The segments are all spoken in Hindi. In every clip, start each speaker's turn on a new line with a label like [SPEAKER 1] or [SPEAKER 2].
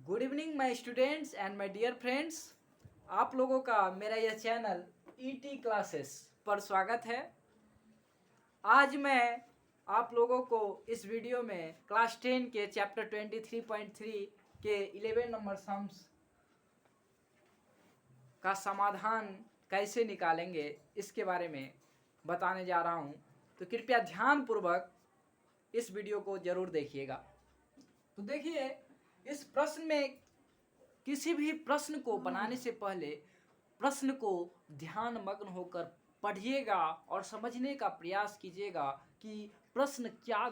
[SPEAKER 1] Good evening my students and my dear friends. आप लोगों का मेरा यह चैनल ईटी क्लासेस पर स्वागत है। आज मैं आप लोगों को इस वीडियो में क्लास 10 के चैप्टर 23.3 के 11 नंबर सम्स का समाधान कैसे निकालेंगे इसके बारे में बताने जा रहा हूं। तो कृपया ध्यानपूर्वक इस वीडियो को जरूर देखिएगा। तो देखिए, इस प्रश्न में किसी भी प्रश्न को बनाने से पहले प्रश्न को ध्यान मग्न होकर पढ़िएगा और समझने का प्रयास कीजिएगा कि प्रश्न क्या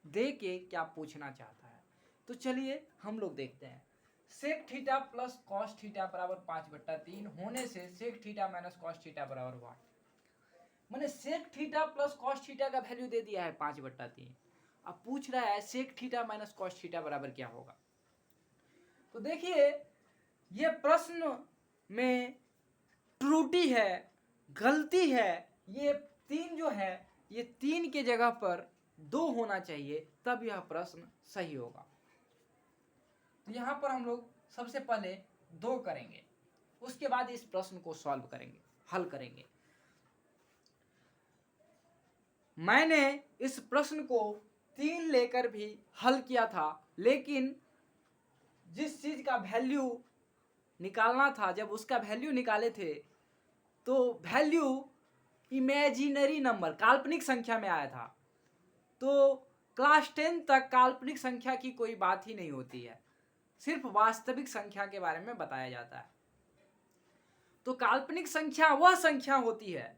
[SPEAKER 1] दे के क्या पूछना चाहता है। तो चलिए हम लोग देखते हैं। Sec theta plus cos theta बराबर 5/3 होने से sec theta minus cos theta बराबर 1। मैंने sec theta plus cos theta का वैल्यू दे दिया है 5/3। अब पूछ रहा है sec theta minus cos theta बराबर क्या होगा। तो देखिए, ये प्रश्न में त्रुटि है, गलती है। ये 3 जो है, ये 3 के जगह पर 2 होना चाहिए, तब यह प्रश्न सही होगा। तो यहां पर हम लोग सबसे पहले 2 करेंगे, उसके बाद इस प्रश्न को सॉल्व करेंगे, हल करेंगे। मैंने इस प्रश्न को 3 लेकर भी हल किया था, लेकिन जिस चीज का वैल्यू निकालना था, जब उसका वैल्यू निकाले थे तो वैल्यू इमेजिनरी नंबर, काल्पनिक संख्या में आया था। तो क्लास 10 तक काल्पनिक संख्या की कोई बात ही नहीं होती है, सिर्फ वास्तविक संख्या के बारे में बताया जाता है। तो काल्पनिक संख्या वह संख्या होती है,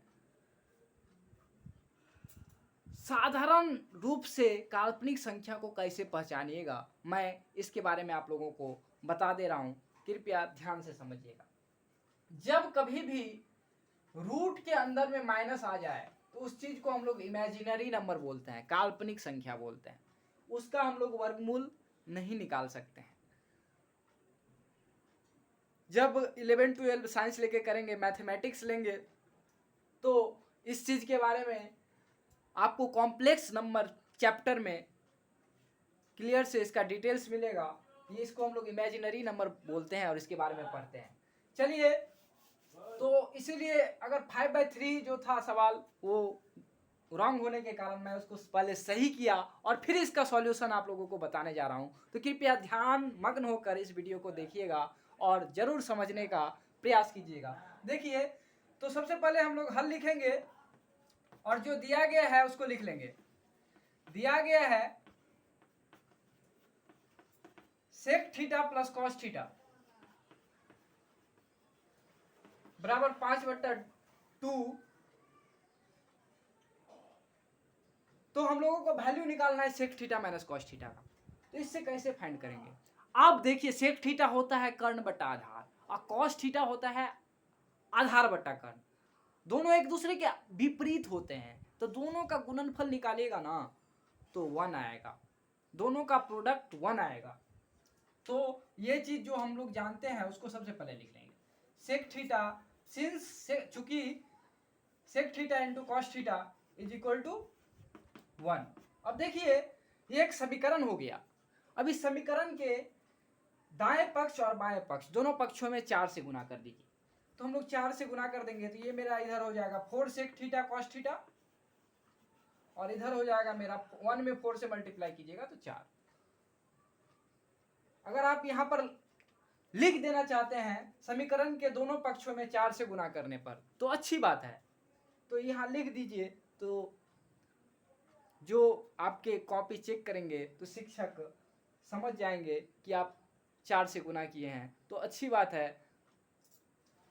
[SPEAKER 1] साधारण रूप से काल्पनिक संख्या को कैसे पहचानिएगा, मैं इसके बारे में आप लोगों को बता दे रहा हूं। कृपया ध्यान से समझिएगा। जब कभी भी रूट के अंदर में माइनस आ जाए तो उस चीज को हम लोग इमेजिनरी नंबर बोलते हैं, काल्पनिक संख्या बोलते हैं। उसका हम लोग वर्गमूल नहीं निकाल सकते हैं। जब 11-12 साइंस लेके करेंगे, मैथमेटिक्स लेंगे, तो इस चीज के बारे में आपको कॉम्प्लेक्स नंबर चैप्टर में क्लियर से इसका डिटेल्स मिलेगा। ये इसको हम लोग इमेजिनरी नंबर बोलते हैं और इसके बारे में पढ़ते हैं। चलिए, तो इसीलिए अगर 5/3 जो था सवाल, वो रॉन्ग होने के कारण मैं उसको पहले सही किया और फिर इसका सॉल्यूशन आप लोगों को बताने जा रहा हूं। तो कृपया ध्यान मग्न होकर इस वीडियो को देखिएगा और जरूर समझने का प्रयास कीजिएगा। देखिए, तो सबसे पहले हम लोग हल लिखेंगे और जो दिया गया है उसको लिख लेंगे। दिया गया है sec theta plus cos theta बराबर 5/2। तो हम लोगों को वैल्यू निकालना है sec theta minus cos theta का। तो इससे कैसे फाइंड करेंगे? आप देखिए, सेक थीटा होता है कर्ण बटा आधार और कॉस थीटा होता है आधार बटा कर्ण। दोनों एक दूसरे के विपरीत होते हैं, तो दोनों का गुणनफल निकालिएगा ना तो 1 आएगा, दोनों का प्रोडक्ट 1 आएगा। तो ये चीज जो हम लोग जानते हैं उसको सबसे पहले लिख लेंगे। सेक थीटा, चूंकि sec theta into cos theta is equal to 1। अब देखिए, ये एक समीकरण हो गया। अब इस समीकरण के दाएं पक्ष और बाएं पक्ष दोनों पक्षों में 4 से गुना कर दीजिए। तो हम लोग 4 से गुना कर देंगे तो ये मेरा इधर हो जाएगा 4 सेक थीटा कॉस थीटा, और इधर हो जाएगा मेरा 1 में 4 से मल्टीप्लाई कीजिएगा तो 4। अगर आप यहां पर लिख देना चाहते हैं समीकरण के दोनों पक्षों में 4 से गुना करने पर तो अच्छी बात है, तो यहां लिख दीजिए। तो जो आपके कॉपी चेक करेंगे तो शिक्षक समझ जाएंगे कि आप 4 से गुना किए हैं, तो अच्छी बात है।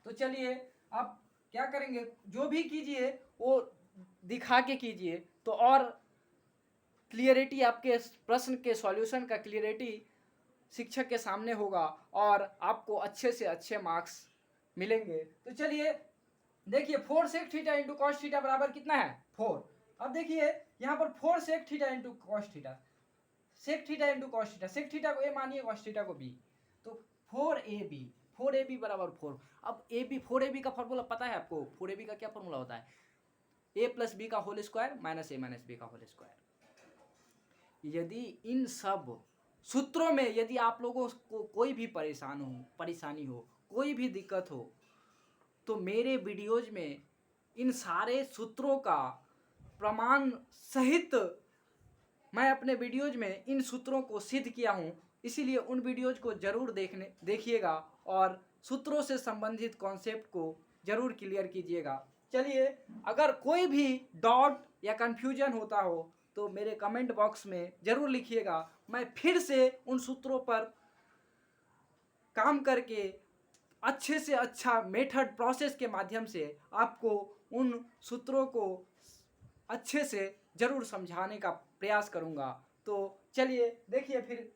[SPEAKER 1] तो चलिए, आप क्या करेंगे, जो भी कीजिए वो दिखा के कीजिए, तो और क्लियरिटी, आपके प्रश्न के सॉल्यूशन का क्लियरिटी शिक्षक के सामने होगा और आपको अच्छे से अच्छे मार्क्स मिलेंगे। तो चलिए देखिए, 4 sec theta into cos theta बराबर कितना है? 4। अब देखिए यहाँ पर 4 sec theta into cos theta, sec theta into cos theta, sec theta को ए मानिए, कॉस थीटा को बी, तो 4ab बराबर 4। अब ab 4ab का फॉर्मूला पता है आपको? 4ab का क्या फॉर्मूला होता है? a प्लस बी का whole square minus a minus B का होल स्क्वायर। यदि इन सब सूत्रों में यदि आप लोगों को कोई भी परेशानी हो, कोई भी दिक्कत हो, तो मेरे वीडियोज में इन सारे सूत्रों का प्रमाण सहित मैं अपने वीडियोज में इन सूत्रों को सिद्ध किया हूँ। इसीलिए उन वीडियोज को जरूर देखिएगा और सूत्रों से संबंधित कॉन्सेप्ट को जरूर क्लियर कीजिएगा। चलिए, अगर कोई भी डाउट या कन्फ्यूजन होता हो तो मेरे कमेंट बॉक्स में जरूर लिखिएगा। मैं फिर से उन सूत्रों पर काम करके अच्छे से अच्छा मेथड प्रोसेस के माध्यम से आपको उन सूत्रों को अच्छे से जरूर समझाने का प्रयास करूंगा। तो चलिए देखिए फिर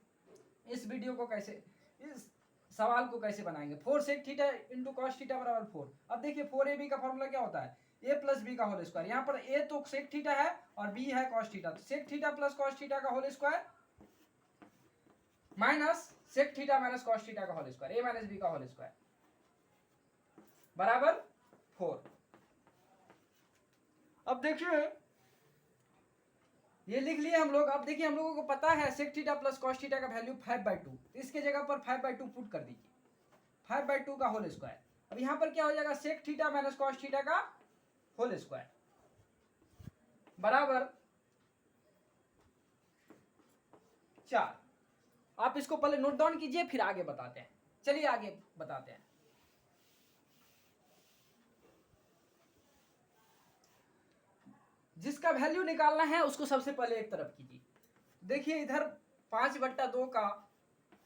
[SPEAKER 1] इस वीडियो को कैसे, इस सवाल को कैसे बनाएंगे। 4 sec theta into cos theta बराबर 4। अब देखिए 4ab का फॉर्मूला क्या होता है, a प्लस बी का होल स्क्वायर। यहाँ पर a तो सेक थीटा है और b है कॉस थीटा, तो sec theta plus cos theta का whole square minus sec theta minus cos theta का whole square, a minus B का होल स्क्वायर बराबर 4। अब देखिए ये लिख लिए हम लोग। अब देखिए हम लोगों को पता है sec theta plus cos theta का वैल्यू 5/2, इसके जगह पर 5/2 पुट कर दीजिए, 5/2 का होल स्क्वायर। अब यहाँ पर क्या हो जाएगा, sec theta minus cos theta का होल स्क्वायर बराबर 4। आप इसको पहले नोट डाउन कीजिए फिर आगे बताते हैं। चलिए आगे बताते हैं। जिसका वैल्यू निकालना है उसको सबसे पहले एक तरफ कीजिए। देखिए इधर 5/2 का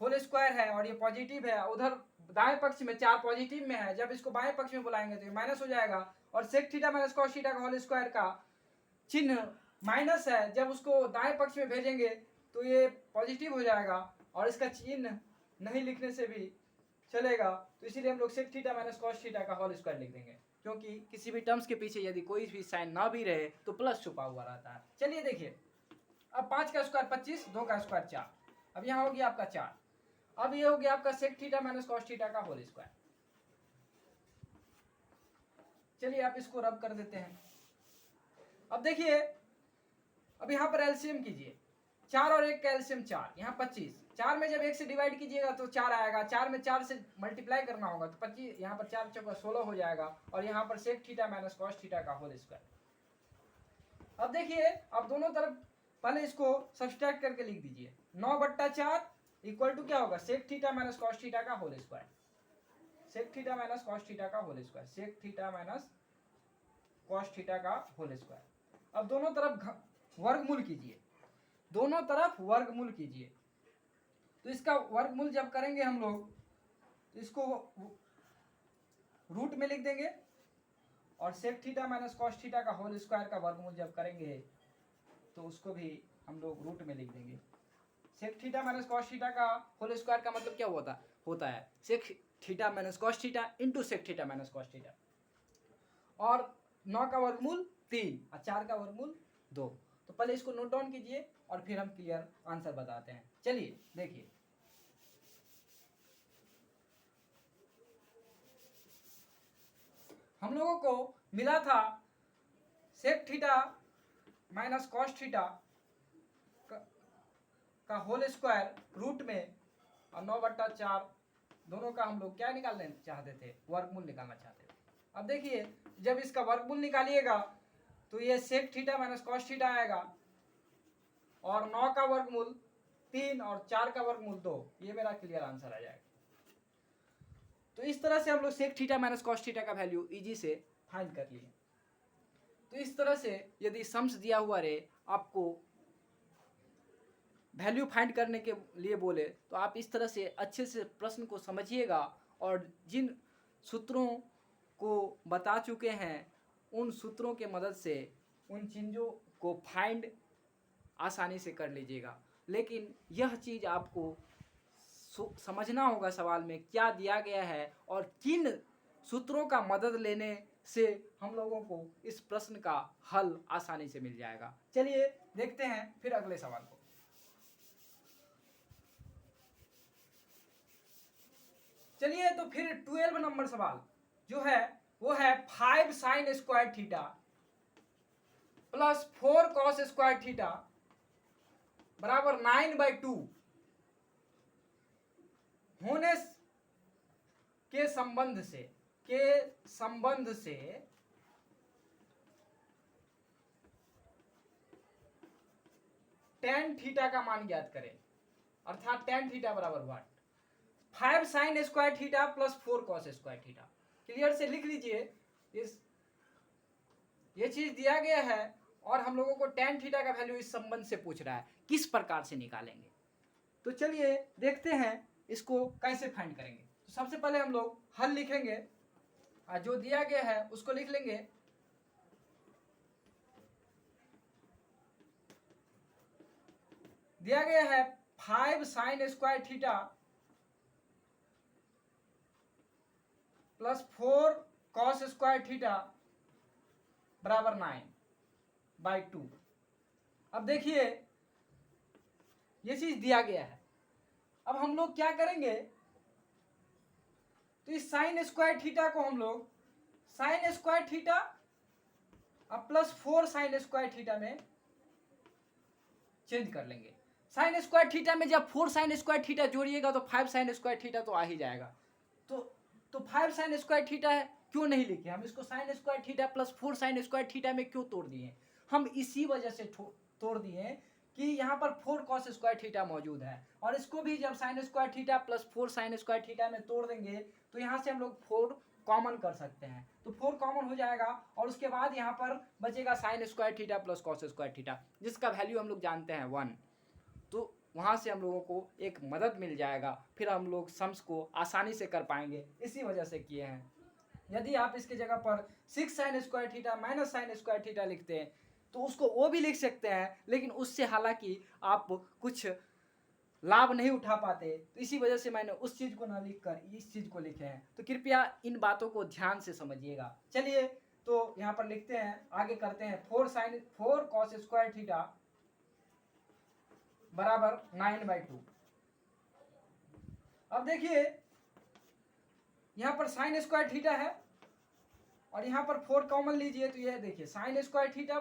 [SPEAKER 1] होल स्क्वायर है और ये पॉजिटिव है, उधर दाएं पक्ष में 4 पॉजिटिव में है। जब इसको बाएं पक्ष में बुलाएंगे तो ये माइनस हो जाएगा और sec theta minus cos theta का होल स्क्वायर का चिन्ह माइनस है, जब उसको दाएं पक्ष में भेजेंगे तो ये पॉजिटिव हो जाएगा और इसका चिन्ह नहीं लिखने से भी चलेगा। तो इसीलिए हम लोग sec theta minus cos theta का होल स्क्वायर लिख देंगे, क्योंकि किसी भी टर्म्स के पीछे यदि कोई भी साइन ना भी रहे तो प्लस छुपा हुआ रहता है। चलिए देखिए, अब 5 का स्क्वायर 25, 2 का स्क्वायर 4। अब यहाँ हो गया आपका 4। अब ये हो गया आपका sec theta minus cos theta का होल स्क्वायर। चलिए आप इसको रब कर देते हैं। अब देखिए, अब यहाँ पर एलसीएम कीजिए, 4 और 1 का एलसीएम 4, यहाँ 25। 4 में जब 1 से डिवाइड कीजिएगा तो 4 आएगा, 4 में 4 से मल्टीप्लाई करना होगा तो 25, यहाँ पर 4 चौका 16 हो जाएगा और यहाँ पर sec theta minus cos theta का होल स्क्वायर। अब देखिए, अब दोनों तरफ पहले इसको सब्सट्रैक्ट करके लिख दीजिए। 9/4 इक्वल टू क्या होगा, sec theta minus cos theta का whole square, sec theta minus cos theta का whole square, sec theta minus cos theta का होल स्क्वायर। अब दोनों तरफ वर्गमूल कीजिए, दोनों तरफ वर्गमूल कीजिए। तो इसका वर्गमूल जब करेंगे हम लोग तो इसको रूट में लिख देंगे और sec theta minus cos theta का होल स्क्वायर का वर्गमूल जब करेंगे तो उसको भी हम लोग रूट में लिख देंगे। Sec theta minus cos theta का होल स्क्वायर का मतलब क्या होता है sec theta minus cos theta into sec theta minus cos theta, और 9 का वर्गमूल 3 और 4 का वर्गमूल 2। तो पहले इसको नोट डाउन कीजिए और फिर हम क्लियर आंसर बताते हैं। चलिए देखिए, हम लोगों को मिला था sec theta minus cos theta का होल स्क्वायर रूट में और 9/4 दोनों का हम लोग क्या निकालना चाहते थे, वर्गमूल निकालना चाहते थे। अब देखिए जब इसका वर्गमूल निकालिएगा तो ये sec theta minus cos theta आएगा और 9 का वर्गमूल 3 और 4 का वर्गमूल 2, ये मेरा क्लियर आंसर आ जाएगा। तो इस तरह से हम लोग sec theta minus cos theta का वैल्यू इजी से फाइंड कर लिए। तो इस तरह से यदि सम्स दिया हुआ रहे, आपको वैल्यू फाइंड करने के लिए बोले, तो आप इस तरह से अच्छे से प्रश्न को समझिएगा और जिन सूत्रों को बता चुके हैं उन सूत्रों के मदद से उन चीज़ों को फाइंड आसानी से कर लीजिएगा। लेकिन यह चीज़ आपको समझना होगा सवाल में क्या दिया गया है और किन सूत्रों का मदद लेने से हम लोगों को इस प्रश्न का हल आसानी से मिल जाएगा। चलिए देखते हैं फिर अगले सवाल को। चलिए तो फिर 12 नंबर सवाल जो है वो है 5 sine square theta plus 4 cos square theta बराबर 9/2 के संबंध से tan थीटा का मान ज्ञात करें, अर्थात tan थीटा बराबर what 5 sin square theta plus 4 cos square theta. Clear से लिख लीजिए, ये चीज दिया गया है और हम लोगों को tan थीटा का वैल्यू इस संबंध से पूछ रहा है, किस प्रकार से निकालेंगे। तो चलिए देखते हैं इसको कैसे फाइंड करेंगे। तो सबसे पहले हम लोग हल लिखेंगे, जो दिया गया है उसको लिख लेंगे। दिया गया है 5 sin square theta plus 4 cos square theta बराबर 9/2। अब देखिए ये चीज दिया गया है, अब हम लोग क्या करेंगे, तो इस साइन स्क्वायर थीटा को हम लोग साइन स्क्वायर थीटा अब प्लस 4 साइन स्क्वायर थीटा में चेंज कर लेंगे। साइन स्क्वायर थीटा में जब 4 साइन स्क्वायर थीटा जोड़िएगा तो 5 साइन स्क्वायर थीटा तो आ ही जाएगा। तो 5 साइन स्क्वायर थीटा है, क्यों नहीं लिखे हम इसको sine square theta plus 4 sine square theta में क्यों तोड़ दिए, हम इसी वजह से तोड़ दिए कि यहाँ पर 4 cos स्क्वायर थीटा मौजूद है, और इसको भी जब sine square theta plus 4 sine square theta में तोड़ देंगे तो यहाँ से हम लोग 4 कॉमन कर सकते हैं, तो 4 कॉमन हो जाएगा और उसके बाद यहाँ पर बचेगा sine square theta plus cos square theta, जिसका वैल्यू हम लोग जानते हैं 1। तो वहाँ से हम लोगों को एक मदद मिल जाएगा, फिर हम लोग सम्स को आसानी से कर पाएंगे, इसी वजह से किए हैं। यदि आप इसके जगह पर 6 sine square theta minus sine square theta लिखते हैं तो उसको वो भी लिख सकते हैं, लेकिन उससे हालांकि आप कुछ लाभ नहीं उठा पाते, तो इसी वजह से मैंने उस चीज़ को ना लिखकर इस चीज़ को लिखे हैं। तो कृपया इन बातों को ध्यान से समझिएगा। चलिए तो यहाँ पर लिखते हैं, आगे करते हैं 4 cos स्क्वायर थीटा बराबर 9/2। अब देखिए यहाँ पर साइन स्क्वायर थीटा है और यहाँ पर 4 कॉमन लीजिए, तो यह देखिए साइन स्क्वायर थीटा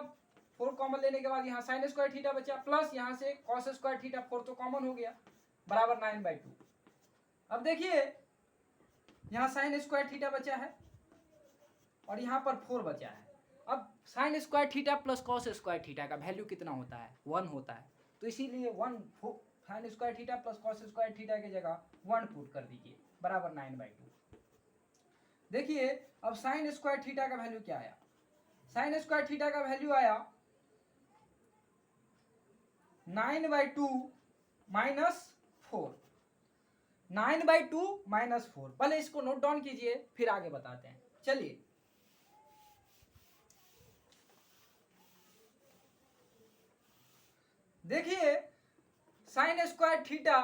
[SPEAKER 1] 4 कॉमन लेने के बाद यहाँ साइन स्क्वायर थीटा बचा, प्लस यहाँ से cos स्क्वायर थीटा 4 तो कॉमन हो गया बराबर 9/2। अब देखिए यहाँ साइन स्क्वायर थीटा बचा है और यहाँ पर 4 बचा है। अब sine square theta plus cos square theta का वैल्यू कितना होता है, 1 होता है, तो इसीलिए 1 sine square theta plus cos square theta की जगह 1 पुट कर दीजिए बराबर 9/2। देखिए अब साइन स्क्वायर थीटा का वैल्यू क्या आया, साइन स्क्वायर थीटा का वैल्यू आया 9/2 माइनस 4। 9/2 माइनस 4, पहले इसको नोट डाउन कीजिए फिर आगे बताते हैं। चलिए देखिए साइन स्क्वायर थीटा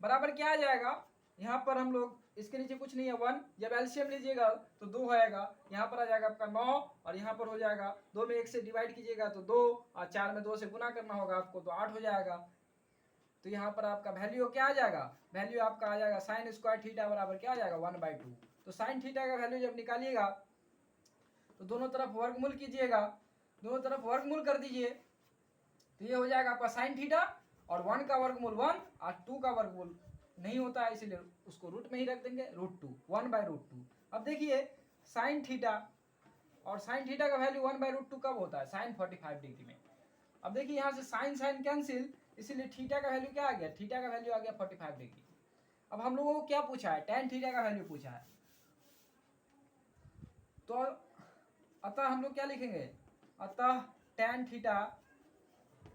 [SPEAKER 1] बराबर क्या आ जाएगा, यहाँ पर हम लोग इसके नीचे कुछ नहीं है 1, जब एलसीएम लीजिएगा तो 2 आएगा, यहाँ पर आ जाएगा आपका 9 और यहाँ पर हो जाएगा 2 में 1 से डिवाइड कीजिएगा तो 2 और 4 में 2 से गुना करना होगा आपको तो 8 हो जाएगा। तो यहाँ पर आपका वैल्यू क्या आ जाएगा, वैल्यू आपका आ जाएगा साइन स्क्वायर थीटा बराबर क्या आ जाएगा 1/2। तो साइन थीटा का वैल्यू जब निकालिएगा तो दोनों तरफ वर्गमूल कीजिएगा, दोनों तरफ वर्गमूल कर दीजिए, तो ये हो जाएगा आपका साइन थीटा और 1 का वर्गमूल 1 और 2 का वर्गमूल नहीं होता है, इसीलिए उसको रूट में ही रख देंगे √2 1/√2। अब देखिए साइन थीटा और साइन थीटा का वैल्यू 1/√2 कब होता है, साइन 45 डिग्री में। अब देखिए यहाँ से साइन साइन कैंसिल, इसीलिए थीटा का वैल्यू क्या आ गया, थीटा का वैल्यू आ गया 45 डिग्री। अब हम लोगों को क्या पूछा है, tan थीटा का वैल्यू पूछा है, तो अतः हम लोग क्या लिखेंगे, अतः tan थीटा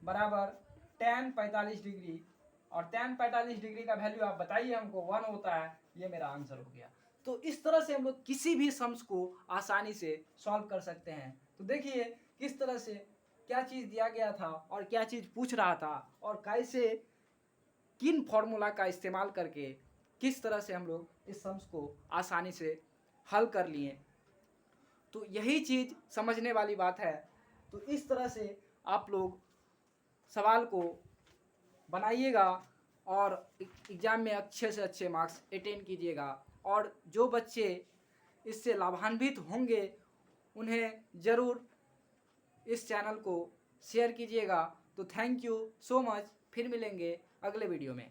[SPEAKER 1] बराबर tan 45 डिग्री, और tan 45 डिग्री का वैल्यू आप बताइए हमको 1 होता है, ये मेरा आंसर हो गया। तो इस तरह से हम लोग किसी भी सम्स को आसानी से सॉल्व कर सकते हैं। तो देखिए किस तरह से क्या चीज़ दिया गया था और क्या चीज़ पूछ रहा था और कैसे किन फॉर्मूला का इस्तेमाल करके किस तरह से हम लोग इस सम्स को आसानी से हल कर लिए। तो यही चीज़ समझने वाली बात है। तो इस तरह से आप लोग सवाल को बनाइएगा और एग्ज़ाम में अच्छे से अच्छे मार्क्स अटेन कीजिएगा, और जो बच्चे इससे लाभान्वित होंगे उन्हें ज़रूर इस चैनल को शेयर कीजिएगा। तो थैंक यू सो मच, फिर मिलेंगे अगले वीडियो में।